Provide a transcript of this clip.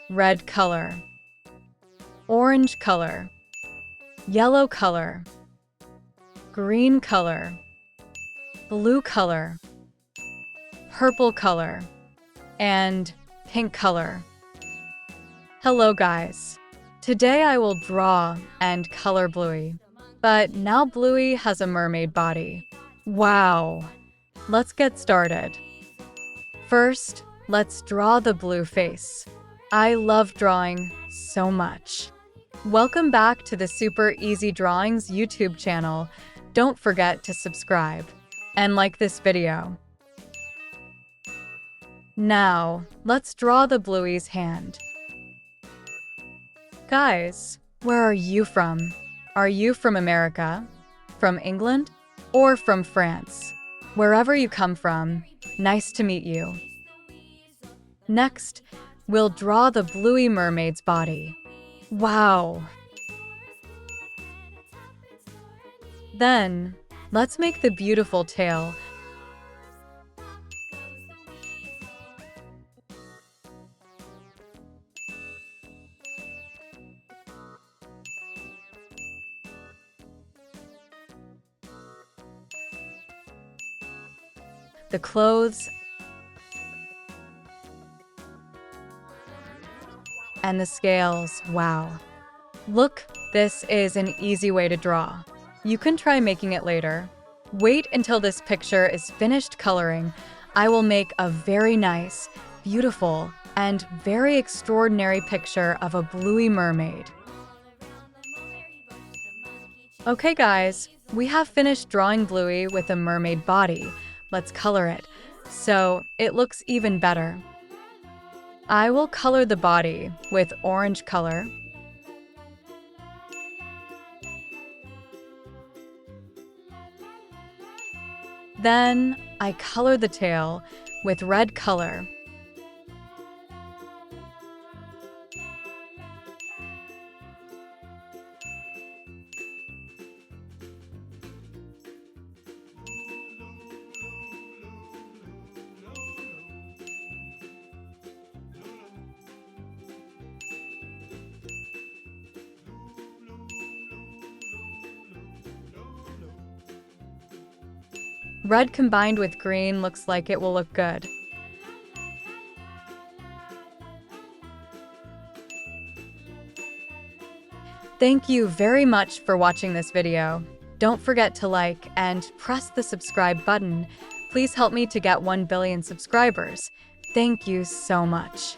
red color, orange color, yellow color, green color, blue color, purple color, and pink color. Hello guys! Today I will draw and color Bluey. But now Bluey has a mermaid body. Wow! Let's get started. First, let's draw the blue face. I love drawing so much. Welcome back to the Super Easy Drawings YouTube channel. Don't forget to subscribe and like this video. Now, let's draw the Bluey's hand. Guys, where are you from? Are you from America, from England, or from France? Wherever you come from, nice to meet you. Next, we'll draw the Bluey mermaid's body. Wow! Then, let's make the beautiful tail. The clothes, and the scales. Wow. Look, this is an easy way to draw. You can try making it later. Wait until this picture is finished coloring. I will make a very nice, beautiful, and very extraordinary picture of a Bluey mermaid. Okay guys, we have finished drawing Bluey with a mermaid body. Let's color it, so it looks even better. I will color the body with orange color. Then I color the tail with red color. Red combined with green looks like it will look good. Thank you very much for watching this video. Don't forget to like and press the subscribe button. Please help me to get 1 billion subscribers. Thank you so much.